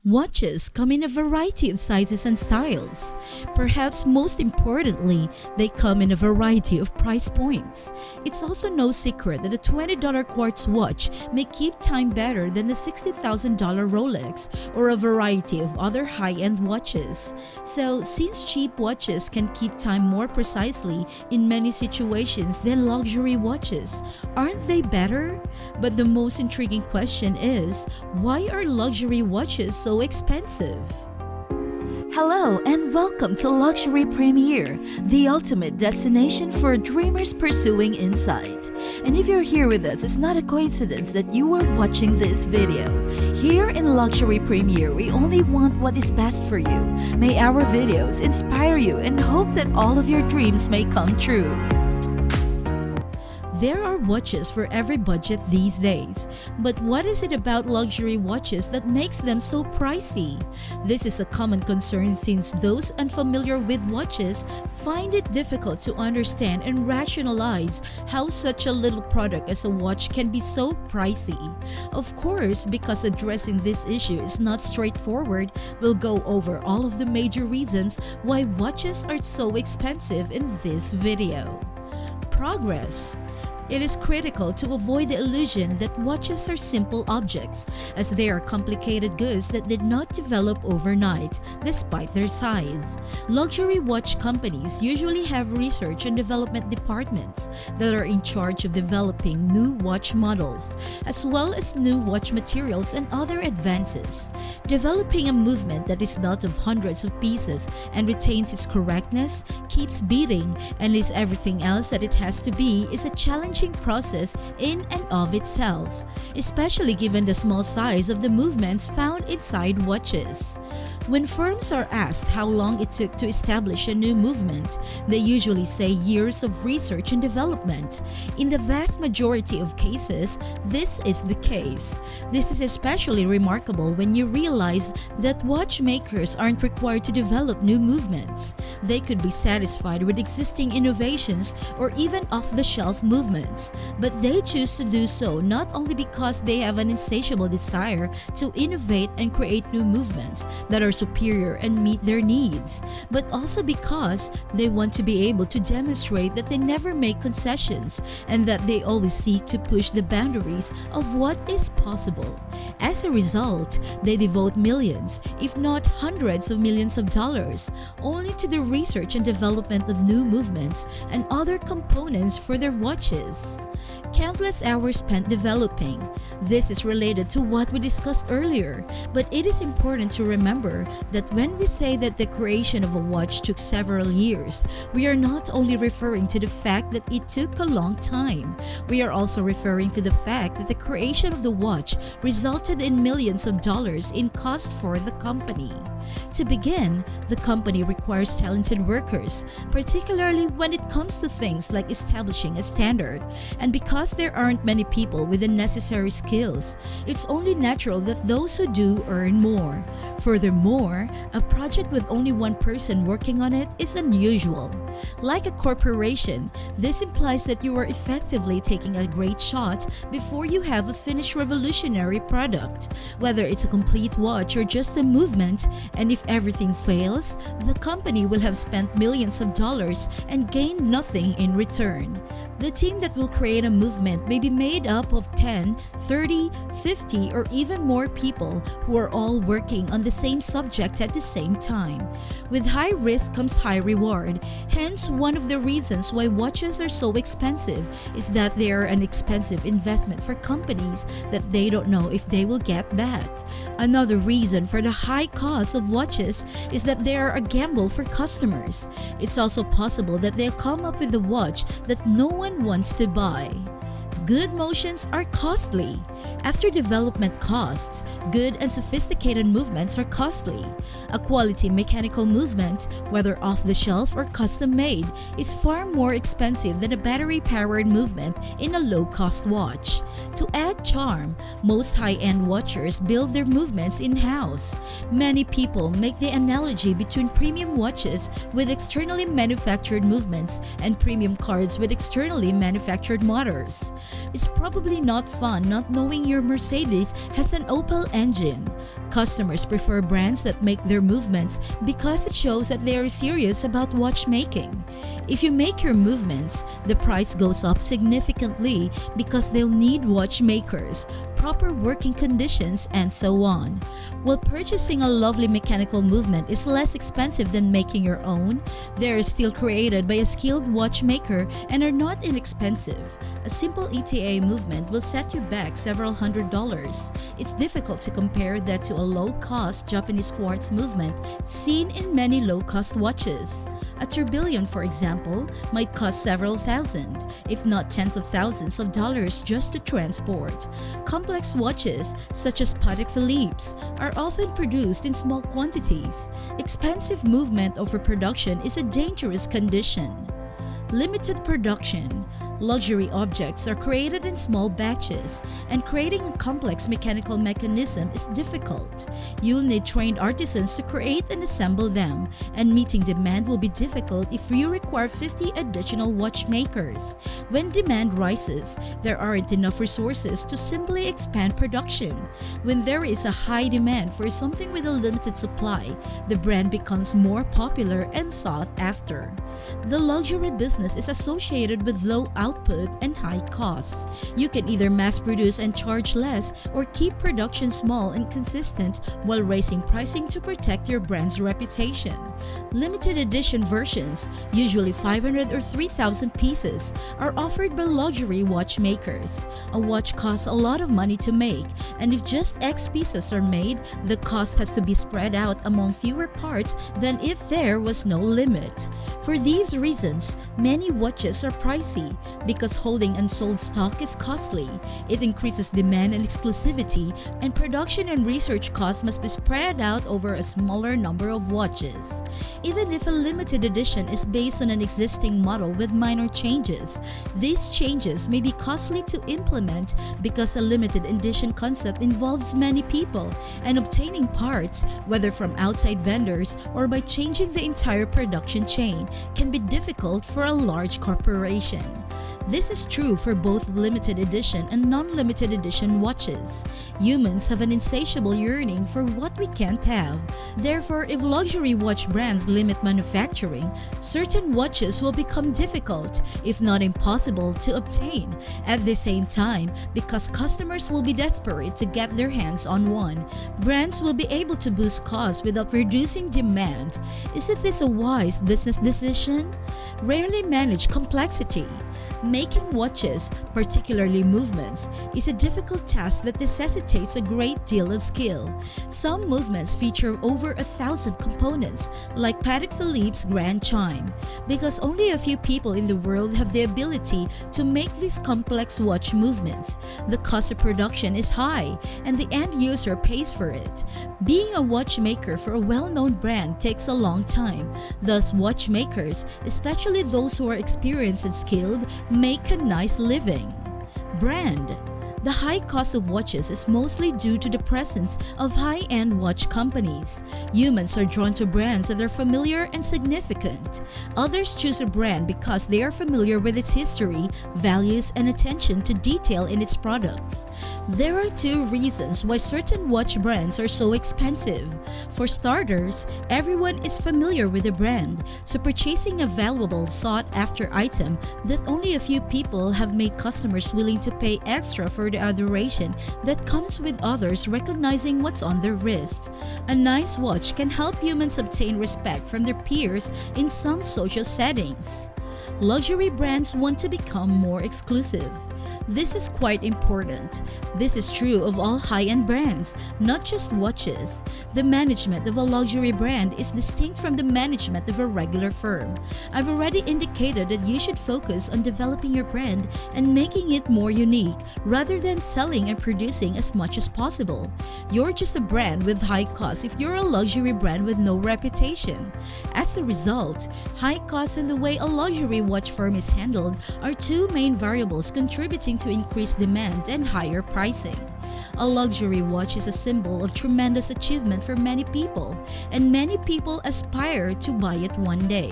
Watches come in a variety of sizes and styles. Perhaps most importantly, they come in a variety of price points. It's also no secret that a $20 quartz watch may keep time better than the $60,000 Rolex or a variety of other high-end watches. So, since cheap watches can keep time more precisely in many situations than luxury watches, aren't they better? But the most intriguing question is, why are luxury watches so expensive? Hello and welcome to Luxury Premier, the ultimate destination for dreamers pursuing insight. And if you're here with us, it's not a coincidence that you are watching this video. Here in Luxury Premier, we only want what is best for you. May our videos inspire you and hope that all of your dreams may come true. There are watches for every budget these days, but what is it about luxury watches that makes them so pricey? This is a common concern since those unfamiliar with watches find it difficult to understand and rationalize how such a little product as a watch can be so pricey. Of course, because addressing this issue is not straightforward, we'll go over all of the major reasons why watches are so expensive in this video. Progress. It is critical to avoid the illusion that watches are simple objects, as they are complicated goods that did not develop overnight, despite their size. Luxury watch companies usually have research and development departments that are in charge of developing new watch models, as well as new watch materials and other advances. Developing a movement that is built of hundreds of pieces and retains its correctness, keeps beating, and is everything else that it has to be is a challenging process in and of itself, especially given the small size of the movements found inside watches. When firms are asked how long it took to establish a new movement, they usually say years of research and development. In the vast majority of cases, this is the case. This is especially remarkable when you realize that watchmakers aren't required to develop new movements. They could be satisfied with existing innovations or even off-the-shelf movements, but they choose to do so not only because they have an insatiable desire to innovate and create new movements that are superior and meet their needs, but also because they want to be able to demonstrate that they never make concessions and that they always seek to push the boundaries of what is possible. As a result, they devote millions, if not hundreds of millions of dollars, only to the research and development of new movements and other components for their watches. Countless hours spent developing. This is related to what we discussed earlier, but it is important to remember that when we say that the creation of a watch took several years, we are not only referring to the fact that it took a long time. We are also referring to the fact that the creation of the watch resulted in millions of dollars in cost for the company. To begin, the company requires talented workers, particularly when it comes to things like establishing a standard. And because there aren't many people with the necessary skills, it's only natural that those who do earn more. Furthermore, a project with only one person working on it is unusual. Like a corporation, this implies that you are effectively taking a great shot before you have a finished revolutionary product, whether it's a complete watch or just a movement, and if everything fails, the company will have spent millions of dollars and gained nothing in return. The team that will create a movement may be made up of 10, 30, 50, or even more people who are all working on the same subject at the same time. With high risk comes high reward. Hence, one of the reasons why watches are so expensive is that they are an expensive investment for companies that they don't know if they will get back. Another reason for the high cost of watches is that they are a gamble for customers. It's also possible that they'll come up with a watch that no one wants to buy. Good motions are costly. After development costs, good and sophisticated movements are costly. A quality mechanical movement, whether off-the-shelf or custom-made, is far more expensive than a battery-powered movement in a low-cost watch. To add charm, most high-end watchers build their movements in-house. Many people make the analogy between premium watches with externally manufactured movements and premium cars with externally manufactured motors. It's probably not fun not knowing knowing your Mercedes has an Opel engine. Customers prefer brands that make their movements because it shows that they are serious about watchmaking. If you make your movements, the price goes up significantly because they'll need watchmakers, proper working conditions, and so on. While purchasing a lovely mechanical movement is less expensive than making your own, they are still created by a skilled watchmaker and are not inexpensive. A simple ETA movement will set you back several $100s. It's difficult to compare that to a low-cost Japanese quartz movement seen in many low-cost watches. A tourbillon, for example, might cost several thousand, if not tens of thousands of dollars just to transport. Complex watches, such as Patek Philippe's, are often produced in small quantities. Expensive movement over production is a dangerous condition. Limited production. Luxury objects are created in small batches, and creating a complex mechanical mechanism is difficult. You'll need trained artisans to create and assemble them, and meeting demand will be difficult if you require 50 additional watchmakers. When demand rises, there aren't enough resources to simply expand production. When there is a high demand for something with a limited supply, the brand becomes more popular and sought after. The luxury business is associated with low output and high costs. You can either mass produce and charge less or keep production small and consistent while raising pricing to protect your brand's reputation. Limited edition versions, usually 500 or 3,000 pieces, are offered by luxury watchmakers. A watch costs a lot of money to make, and if just X pieces are made, the cost has to be spread out among fewer parts than if there was no limit. For these reasons, many watches are pricey because holding unsold stock is costly. It increases demand and exclusivity, and production and research costs must be spread out over a smaller number of watches. Even if a limited edition is based on an existing model with minor changes, these changes may be costly to implement because a limited edition concept involves many people, and obtaining parts, whether from outside vendors or by changing the entire production chain, can be difficult for a large corporation. This is true for both limited edition and non-limited edition watches. Humans have an insatiable yearning for what we can't have. Therefore, if luxury watch brands limit manufacturing, certain watches will become difficult, if not impossible, to obtain. At the same time, because customers will be desperate to get their hands on one, brands will be able to boost costs without reducing demand. Isn't this a wise business decision? Rarely manage complexity. Making watches, particularly movements, is a difficult task that necessitates a great deal of skill. Some movements feature over 1,000 components, like Patek Philippe's Grand Chime, because only a few people in the world have the ability to make these complex watch movements. The cost of production is high, and the end user pays for it. Being a watchmaker for a well-known brand takes a long time. Thus, watchmakers, especially those who are experienced and skilled, make a nice living. Brand. The high cost of watches is mostly due to the presence of high-end watch companies. Humans are drawn to brands that are familiar and significant. Others choose a brand because they are familiar with its history, values, and attention to detail in its products. There are two reasons why certain watch brands are so expensive. For starters, everyone is familiar with the brand, so purchasing a valuable, sought-after item that only a few people have made customers willing to pay extra for the adoration that comes with others recognizing what's on their wrist. A nice watch can help humans obtain respect from their peers in some social settings. Luxury brands want to become more exclusive. This is quite important. This is true of all high-end brands, not just watches. The management of a luxury brand is distinct from the management of a regular firm. I've already indicated that you should focus on developing your brand and making it more unique rather than selling and producing as much as possible. You're just a brand with high costs if you're a luxury brand with no reputation. As a result, high costs and the way a luxury watch firm is handled are two main variables contributing to increased demand and higher pricing. A luxury watch is a symbol of tremendous achievement for many people, and many people aspire to buy it one day.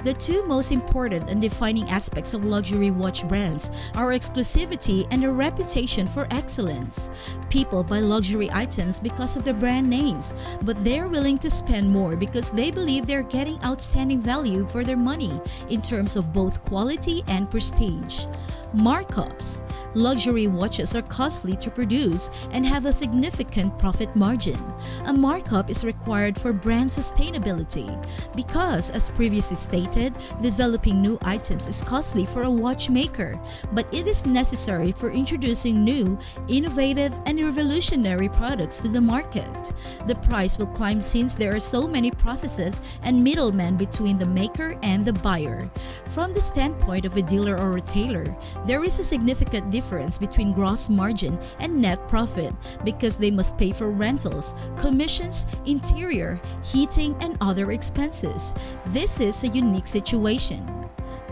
The two most important and defining aspects of luxury watch brands are exclusivity and a reputation for excellence. People buy luxury items because of the brand names, but they're willing to spend more because they believe they're getting outstanding value for their money in terms of both quality and prestige. Markups. Luxury watches are costly to produce and have a significant profit margin. A markup is required for brand sustainability because, as previously stated, developing new items is costly for a watchmaker, but it is necessary for introducing new, innovative, and revolutionary products to the market. The price will climb since there are so many processes and middlemen between the maker and the buyer. From the standpoint of a dealer or retailer, there is a significant difference between gross margin and net profit because they must pay for rentals, commissions, interior, heating, and other expenses. This is a unique situation.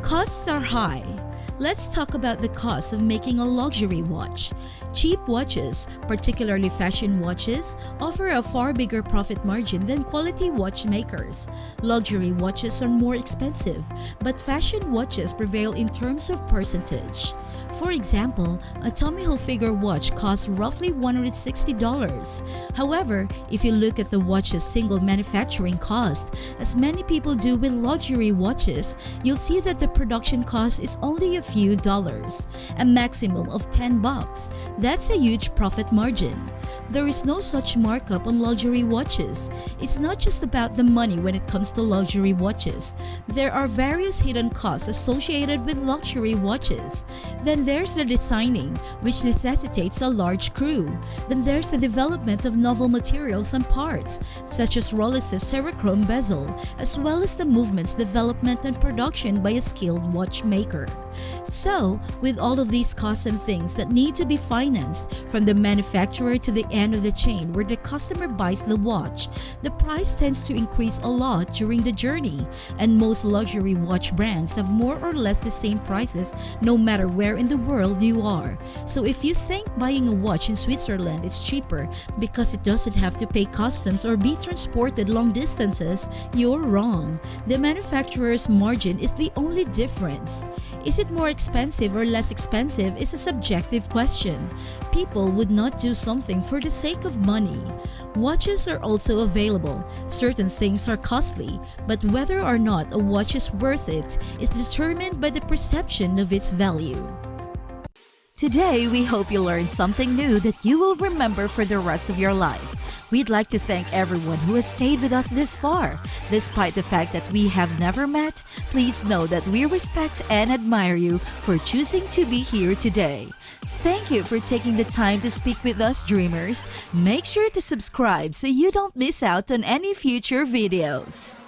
Costs are high. Let's talk about the cost of making a luxury watch. Cheap watches, particularly fashion watches, offer a far bigger profit margin than quality watchmakers. Luxury watches are more expensive, but fashion watches prevail in terms of percentage. For example, a Tommy Hilfiger watch costs roughly $160. However, if you look at the watch's single manufacturing cost, as many people do with luxury watches, you'll see that the production cost is only a few dollars, a maximum of $10. That's a huge profit margin. There is no such markup on luxury watches. It's not just about the money when it comes to luxury watches. There are various hidden costs associated with luxury watches. Then there's the designing, which necessitates a large crew. Then there's the development of novel materials and parts, such as Rolex's Serichrome bezel, as well as the movements, development, and production by a skilled watchmaker. So, with all of these costs and things that need to be financed, from the manufacturer to the end of the chain where the customer buys the watch, the price tends to increase a lot during the journey, and most luxury watch brands have more or less the same prices no matter where in the world you are. So if you think buying a watch in Switzerland is cheaper because it doesn't have to pay customs or be transported long distances, you're wrong. The manufacturer's margin is the only difference. Is it more expensive or less expensive is a subjective question. People would not do something for the sake of money. Watches are also available. Certain things are costly, but whether or not a watch is worth it is determined by the perception of its value. Today, we hope you learned something new that you will remember for the rest of your life. We'd like to thank everyone who has stayed with us this far. Despite the fact that we have never met, please know that we respect and admire you for choosing to be here today. Thank you for taking the time to speak with us, dreamers. Make sure to subscribe so you don't miss out on any future videos.